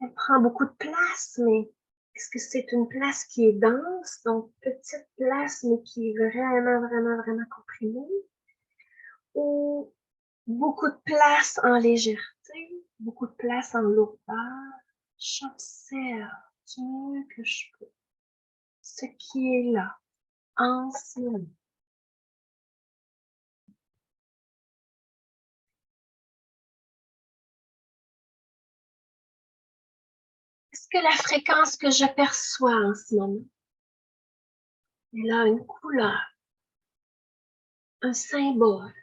Elle prend beaucoup de place, mais est-ce que c'est une place qui est dense, donc petite place, mais qui est vraiment, vraiment, vraiment comprimée? Ou beaucoup de place en légèreté, beaucoup de place en lourdeur? J'observe du mieux que je peux ce qui est là, en ce moment. Est-ce que la fréquence que je perçois en ce moment, elle a une couleur, un symbole?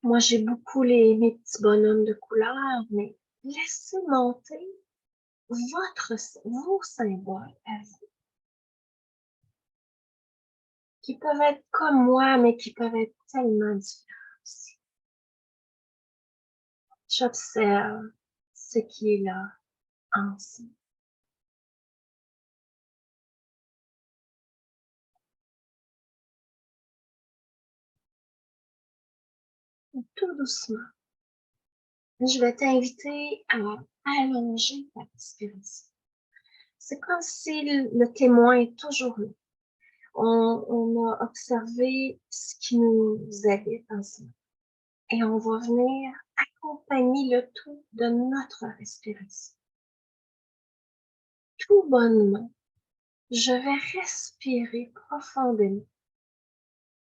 Moi, j'ai beaucoup mes petits bonhommes de couleur, mais laissez monter vos symboles à vous, qui peuvent être comme moi, mais qui peuvent être tellement différents aussi. J'observe ce qui est là ensemble. Tout doucement, je vais t'inviter à allonger ta respiration. C'est comme si le témoin est toujours là. On a observé ce qui nous habite ensemble. Et on va venir accompagner le tout de notre respiration. Tout bonnement, je vais respirer profondément.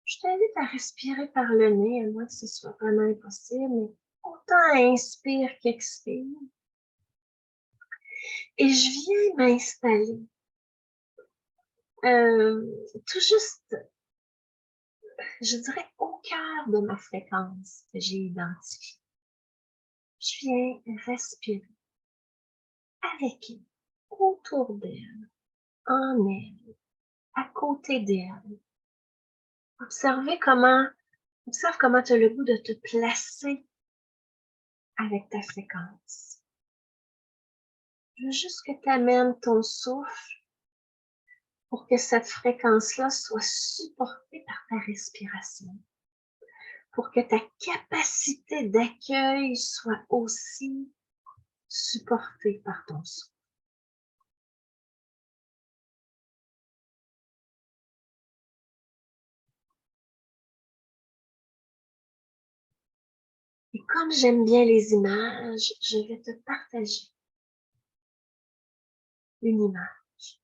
Je t'invite à respirer par le nez, à moins que ce soit vraiment impossible, mais autant inspire qu'expire. Et je viens m'installer tout juste, je dirais, au cœur de ma fréquence que j'ai identifiée. Je viens respirer avec elle, autour d'elle, en elle, à côté d'elle. Observe comment tu as le goût de te placer avec ta fréquence. Je veux juste que tu amènes ton souffle pour que cette fréquence-là soit supportée par ta respiration. Pour que ta capacité d'accueil soit aussi supportée par ton souffle. Et comme j'aime bien les images, je vais te partager une image.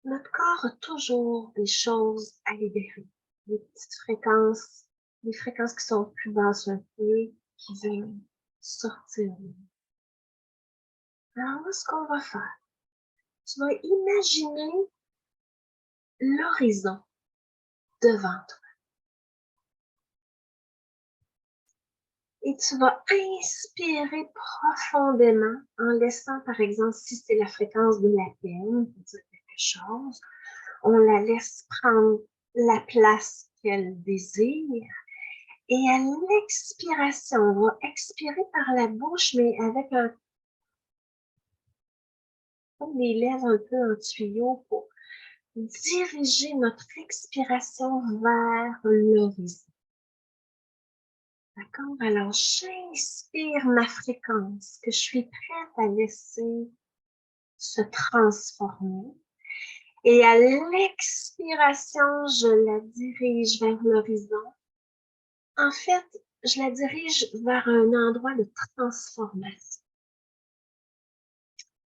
Notre corps a toujours des choses à libérer, des petites fréquences, des fréquences qui sont plus basses un peu, qui viennent sortir. Alors là, ce qu'on va faire, tu vas imaginer l'horizon devant toi. Et tu vas inspirer profondément en laissant, par exemple, si c'est la fréquence de la peine, pour dire quelque chose, on la laisse prendre la place qu'elle désire. Et à l'expiration, on va expirer par la bouche, mais avec comme des lèvres un peu en tuyau pour diriger notre expiration vers l'horizon. D'accord? Alors, j'inspire ma fréquence que je suis prête à laisser se transformer. Et à l'expiration, je la dirige vers l'horizon. En fait, je la dirige vers un endroit de transformation.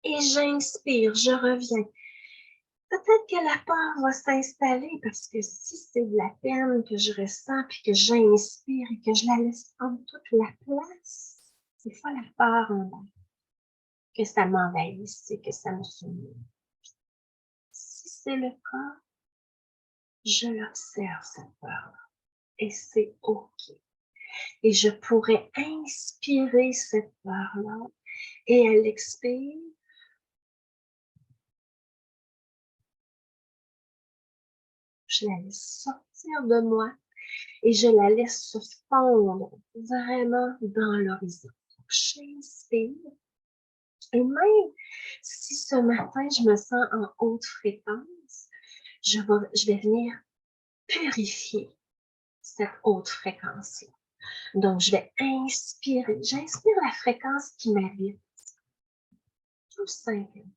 Et j'inspire, je reviens. Peut-être que la peur va s'installer parce que si c'est de la peine que je ressens puis que j'inspire et que je la laisse prendre toute la place, des fois la peur en moi, que ça m'envahisse et que ça me submerge. Si c'est le cas, je l'observe cette peur-là et c'est OK. Et je pourrais inspirer cette peur-là et à l'expire, je la laisse sortir de moi et je la laisse se fondre vraiment dans l'horizon. J'inspire. Et même si ce matin, je me sens en haute fréquence, je vais venir purifier cette haute fréquence-là. Donc, je vais inspirer. J'inspire la fréquence qui m'habite. Tout simplement.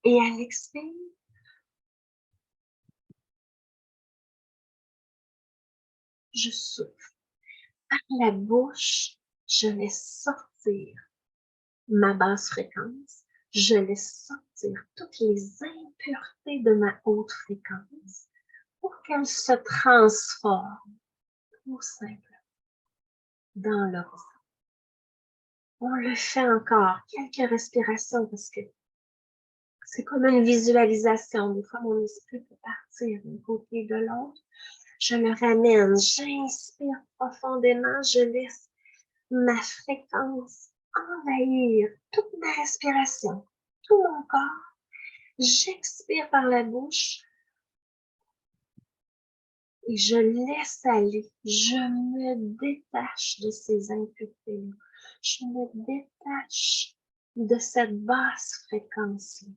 Et à l'expire, je souffle. Par la bouche, je laisse sortir ma basse fréquence. Je laisse sortir toutes les impuretés de ma haute fréquence pour qu'elle se transforme tout simplement dans l'horizon. On le fait encore, quelques respirations parce que c'est comme une visualisation. Des fois, mon esprit peut partir d'un côté et de l'autre. Je le ramène, j'inspire profondément, je laisse ma fréquence envahir toute ma respiration, tout mon corps. J'expire par la bouche. Et je laisse aller. Je me détache de ces impuretés-là. Je me détache de cette basse fréquence-là.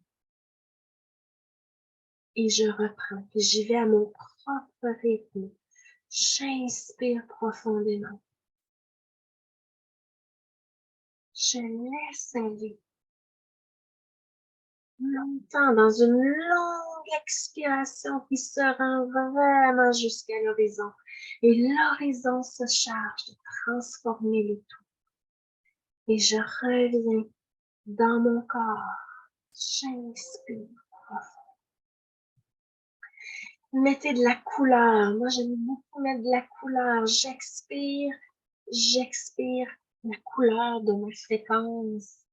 Et je reprends. Puis j'y vais à mon propre rythme. J'inspire profondément. Je laisse aller. Longtemps, dans une longue expiration qui se rend vraiment jusqu'à l'horizon. Et l'horizon se charge de transformer le tout. Et je reviens dans mon corps. J'inspire profond. Mettez de la couleur. Moi, j'aime beaucoup mettre de la couleur. J'expire la couleur de ma fréquence.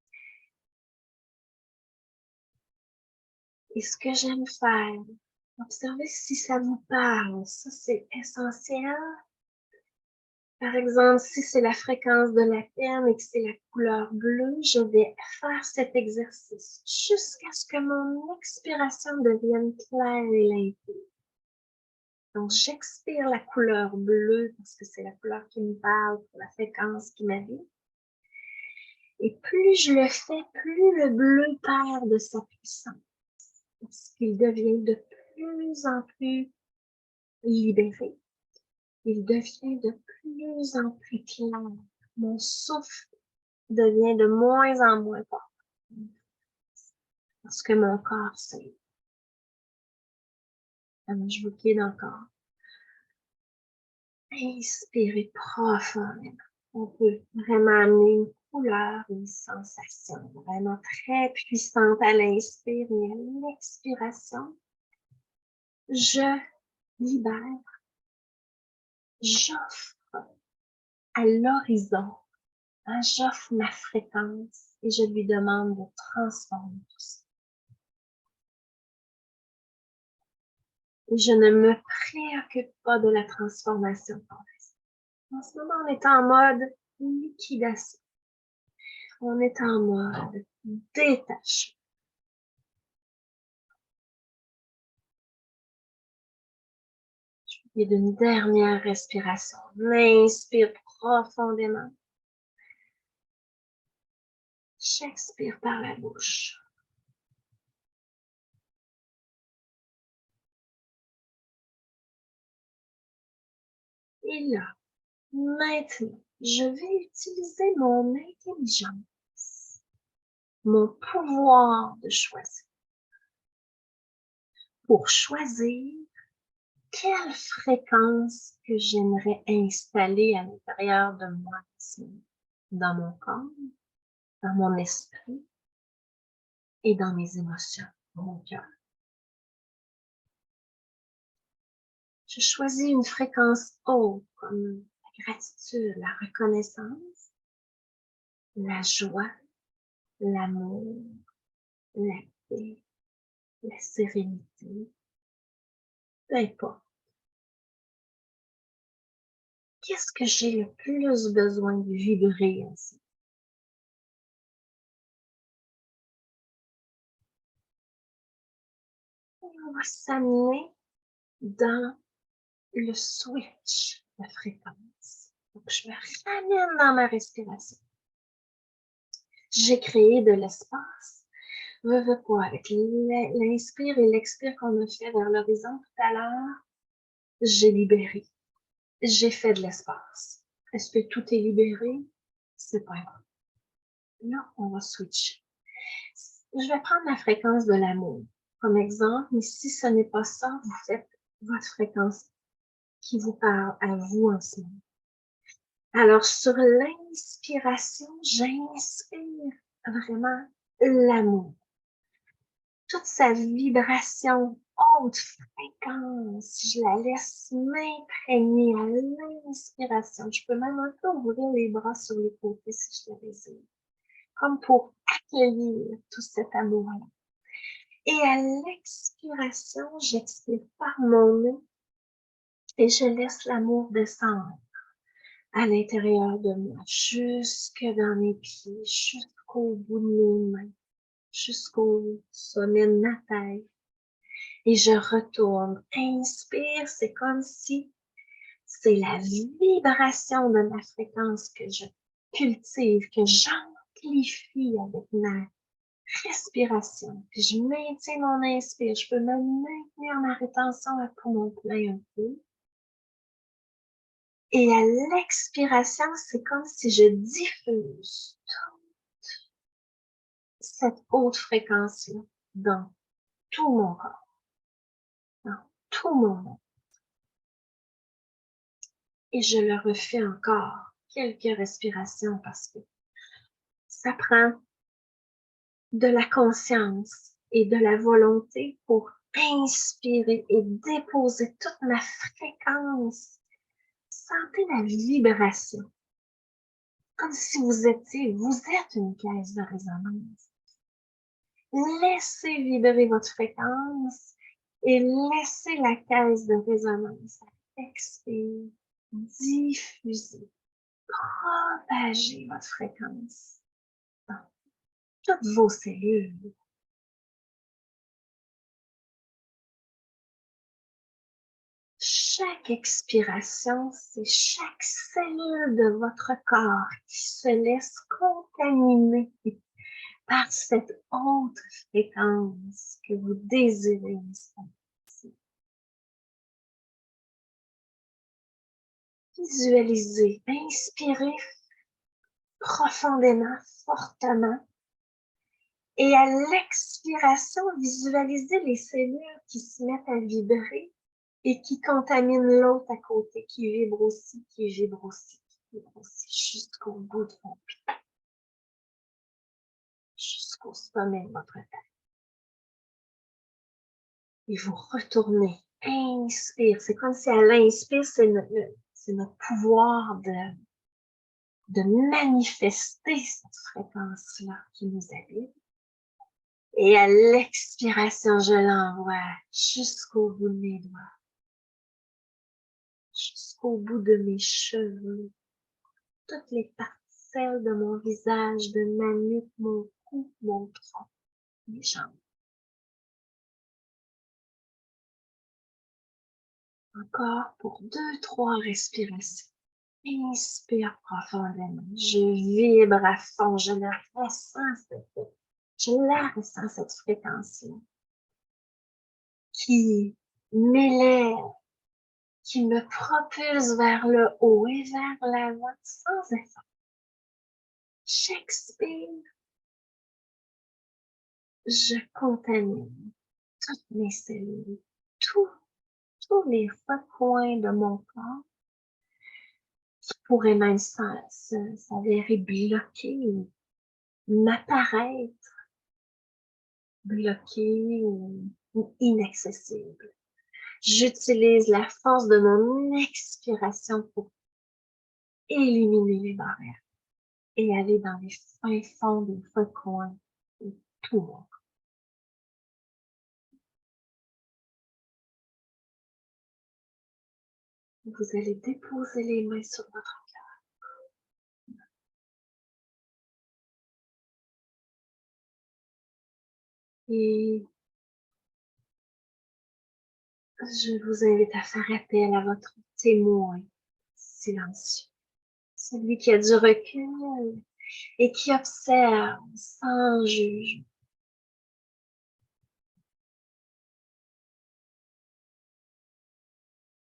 Et ce que j'aime faire, observez si ça vous parle. Ça, c'est essentiel. Par exemple, si c'est la fréquence de la Terre et que c'est la couleur bleue, je vais faire cet exercice jusqu'à ce que mon expiration devienne claire et limpide. Donc, j'expire la couleur bleue parce que c'est la couleur qui me parle pour la fréquence qui m'habite. Et plus je le fais, plus le bleu perd de sa puissance. Parce qu'il devient de plus en plus libéré. Il devient de plus en plus clair. Mon souffle devient de moins en moins fort. Parce que mon corps s'aide. Alors, je vous guide encore. Inspirez profondément. On peut vraiment amener une couleur, une sensation vraiment très puissante à l'inspire et à l'expiration. Je libère. J'offre à l'horizon. J'offre ma fréquence et je lui demande de transformer tout ça. Et je ne me préoccupe pas de la transformation pour l'instant. En ce moment, on est en mode liquidation. On est en mode détachement. Et d'une dernière respiration. On inspire profondément. J'expire par la bouche. Et là, maintenant, je vais utiliser mon intelligence, mon pouvoir de choisir, pour choisir quelle fréquence que j'aimerais installer à l'intérieur de moi, dans mon corps, dans mon esprit et dans mes émotions, dans mon cœur. Je choisis une fréquence haute comme la gratitude, la reconnaissance, la joie, l'amour, la paix, la sérénité, peu importe. Qu'est-ce que j'ai le plus besoin de vibrer ainsi? On va s'amener dans le switch de fréquence. Donc, je me ramène dans ma respiration. J'ai créé de l'espace. Veux pas, avec l'inspire et l'expire qu'on a fait vers l'horizon tout à l'heure, j'ai libéré. J'ai fait de l'espace. Est-ce que tout est libéré? C'est pas grave. Là, on va switcher. Je vais prendre la fréquence de l'amour comme exemple, mais si ce n'est pas ça, vous faites votre fréquence qui vous parle à vous en ce moment. Alors, sur l'inspiration, j'inspire vraiment l'amour. Toute sa vibration haute fréquence, je la laisse m'imprégner à l'inspiration. Je peux même un peu ouvrir les bras sur les côtés si je le désire, comme pour accueillir tout cet amour-là. Et à l'expiration, j'expire par mon nez et je laisse l'amour descendre à l'intérieur de moi, jusque dans mes pieds, jusqu'au bout de mes mains, jusqu'au sommet de ma tête. Et je retourne. Inspire, c'est comme si c'est la vibration de ma fréquence que je cultive, que j'amplifie avec ma respiration. Puis je maintiens mon inspire. Je peux même maintenir ma rétention à poumon plein un peu. Et à l'expiration, c'est comme si je diffuse toute cette haute fréquence-là dans tout mon corps, dans tout mon monde. Et je le refais encore quelques respirations parce que ça prend de la conscience et de la volonté pour inspirer et déposer toute ma fréquence. Sentez la vibration. Comme si vous êtes une caisse de résonance. Laissez vibrer votre fréquence et laissez la caisse de résonance expirer, diffuser, propager votre fréquence dans toutes vos cellules. Chaque expiration, c'est chaque cellule de votre corps qui se laisse contaminer par cette haute fréquence que vous désirez ici. Visualisez, inspirez profondément, fortement. Et à l'expiration, visualisez les cellules qui se mettent à vibrer et qui contaminent l'autre à côté, qui vibre aussi, qui vibre aussi, qui vibre aussi, jusqu'au bout de vos pieds, jusqu'au sommet de votre tête. Et vous retournez, inspire. C'est comme si à l'inspire, c'est notre pouvoir de manifester cette fréquence-là qui nous habite. Et à l'expiration, je l'envoie jusqu'au bout de mes doigts, jusqu'au bout de mes cheveux, toutes les parcelles de mon visage, de ma nuque, mon cou, mon tronc, mes jambes. Encore pour 2-3 respirations. Inspire profondément. Je vibre à fond. Je la ressens, cette fréquence-là qui m'élève, qui me propulse vers le haut et vers l'avant sans effort. J'expire. Je contamine toutes mes cellules, tous les recoins de mon corps qui pourraient même s'avérer bloqués ou m'apparaître bloqués ou inaccessibles. J'utilise la force de mon expiration pour éliminer les barrières et aller dans les fins fonds des recoins de tout le monde. Vous allez déposer les mains sur votre cœur. Et je vous invite à faire appel à votre témoin silencieux. Celui qui a du recul et qui observe sans jugement.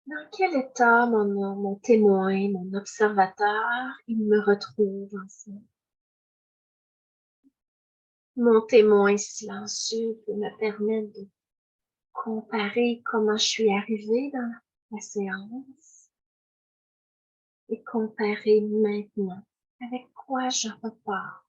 Dans quel état mon témoin, mon observateur, il me retrouve en ce moment? Mon témoin silencieux peut me permettre de comparer comment je suis arrivée dans la séance et comparer maintenant avec quoi je repars.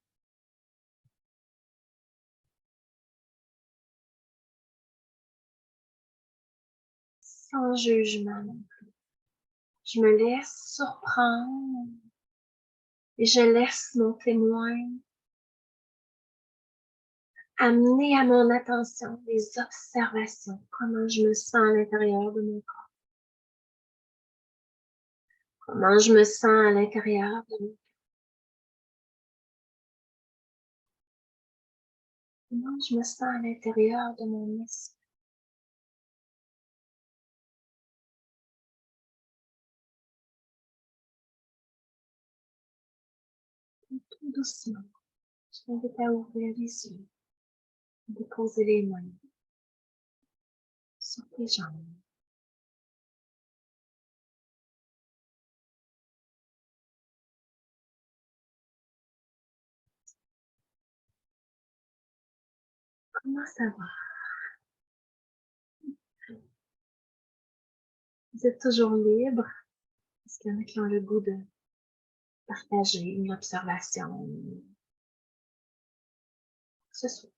Sans jugement non plus. Je me laisse surprendre et je laisse mon témoin amener à mon attention des observations, comment je me sens à l'intérieur de mon corps, comment je me sens à l'intérieur de mon corps, comment je me sens à l'intérieur de mon esprit. Doucement, je t'invite à ouvrir les yeux, déposer les mains sur tes jambes. Comment ça va? Vous êtes toujours libre? Est-ce qu'il y en a qui ont le goût de partager une observation? Ce soit.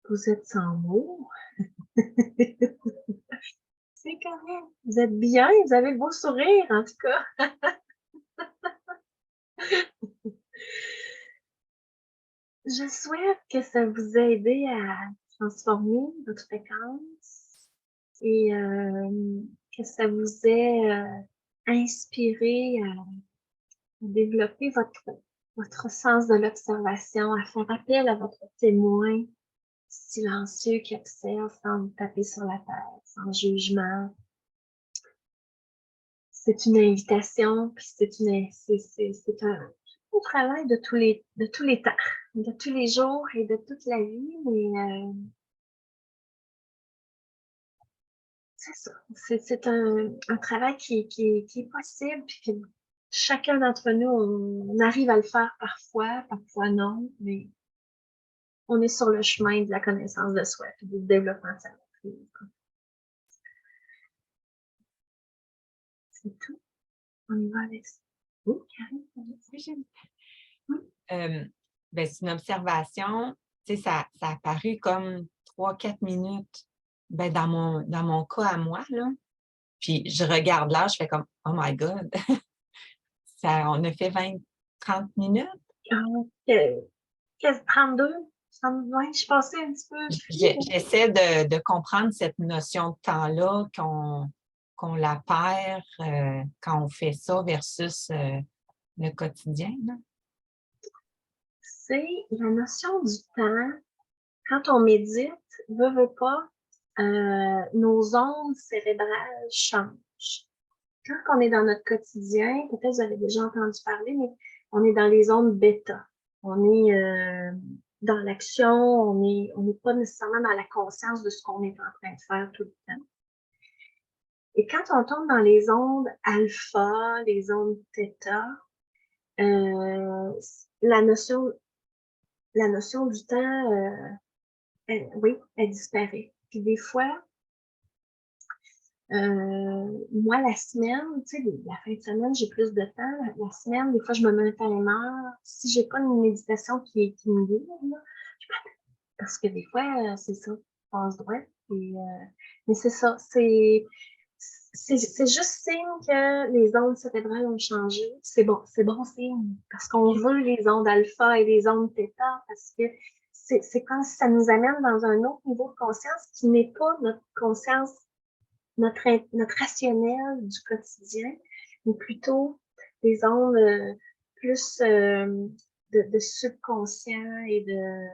Vous êtes sans mots. C'est correct. Vous êtes bien, vous avez le beau sourire, en tout cas. Je souhaite que ça vous ait aidé à transformer votre fréquence et que ça vous ait inspiré à développer votre sens de l'observation, à faire appel à votre témoin silencieux qui observe sans vous taper sur la tête, sans jugement. C'est une invitation, puis c'est un travail de tous les temps, de tous les jours et de toute la vie, mais c'est ça. C'est un travail qui est possible, puis que chacun d'entre nous, on arrive à le faire parfois non, mais on est sur le chemin de la connaissance de soi, puis du développement de sa maîtrise. C'est tout. On y va avec ça. Oui, Karine? Oui, ben, c'est une observation, tu sais, ça a paru comme 3-4 minutes ben, dans mon cas à moi, là. Puis je regarde là, je fais comme « Oh my God! » On a fait 20-30 minutes. Quasi 32, 20, je passais un petit peu. J'essaie de comprendre cette notion de temps-là, qu'on la perd quand on fait ça versus le quotidien, là. C'est la notion du temps. Quand on médite, veut pas, nos ondes cérébrales changent. Quand on est dans notre quotidien, peut-être vous avez déjà entendu parler, mais on est dans les ondes bêta. On est dans l'action, on n'est pas nécessairement dans la conscience de ce qu'on est en train de faire tout le temps. Et quand on tombe dans les ondes alpha, les ondes theta, la notion du temps, oui, elle disparaît. Puis des fois, moi, la semaine, tu sais, la fin de semaine, j'ai plus de temps. La semaine, des fois, je me mets un timer. Si j'ai pas une méditation qui me guide, là, parce que des fois, c'est ça, passe droit. Mais c'est ça, c'est juste signe que les ondes cérébrales ont changé. C'est bon signe, parce qu'on veut les ondes alpha et les ondes theta, parce que c'est comme si ça nous amène dans un autre niveau de conscience qui n'est pas notre conscience, notre rationnel du quotidien, mais plutôt des ondes plus de subconscient et de...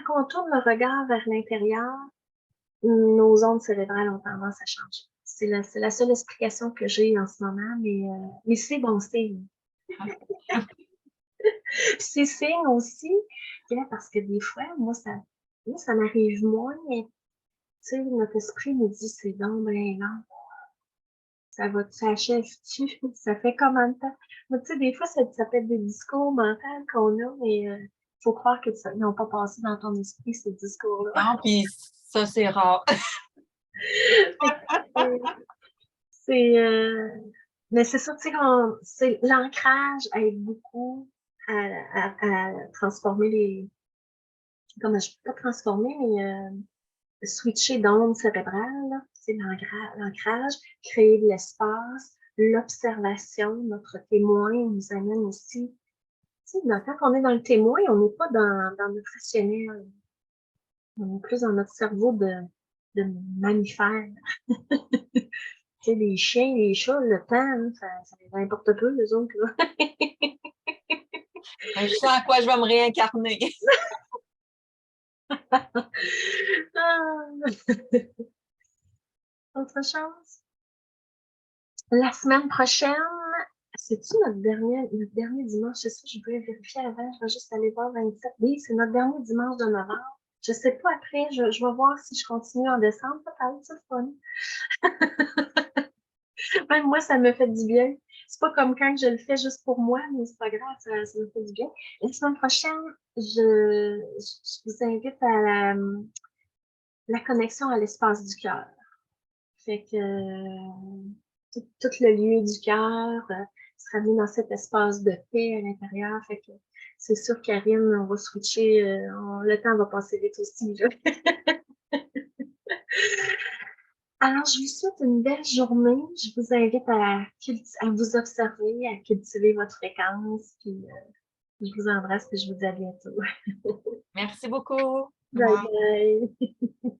Quand on tourne le regard vers l'intérieur, nos ondes cérébrales ont tendance à changer. C'est la seule explication que j'ai en ce moment, mais c'est bon signe. C'est signe aussi, parce que des fois, moi, ça m'arrive moins, mais tu sais, notre esprit nous dit, c'est donc ben non. Ça achève-tu? Ça fait combien de temps? Mais tu sais, des fois, ça peut être des discours mentaux qu'on a, mais il faut croire qu'ils n'ont pas passé dans ton esprit, ces discours-là. Non, puis ça, c'est rare. Mais c'est ça, tu sais, l'ancrage aide beaucoup à transformer comment je peux pas transformer, mais switcher d'ondes cérébrales, c'est l'ancrage, créer de l'espace, l'observation, notre témoin nous amène aussi. Tu sais, quand on est dans le témoin, on n'est pas dans notre rationnel. On est plus dans notre cerveau de mammifère. Tu sais, les chiens, les chats, le temps, hein, ça les importe peu, les autres, là. Je sais à quoi je vais me réincarner. Ah. Autre chose? La semaine prochaine, c'est-tu notre dernier dimanche? C'est ça, je voulais vérifier avant, je vais juste aller voir 27. Oui, c'est notre dernier dimanche de novembre. Je sais pas après, je vais voir si je continue en décembre, peut-être, c'est fun. Même moi, ça me fait du bien. C'est pas comme quand je le fais juste pour moi, mais c'est pas grave, ça me fait du bien. La semaine prochaine, je vous invite à la connexion à l'espace du cœur. Fait que tout le lieu du cœur sera mis dans cet espace de paix à l'intérieur. Fait que c'est sûr, Karine, on va switcher. Le temps va passer vite aussi. Là. Alors, je vous souhaite une belle journée. Je vous invite à vous observer, à cultiver votre fréquence. Puis, je vous embrasse et je vous dis à bientôt. Merci beaucoup. Au Bye revoir. bye.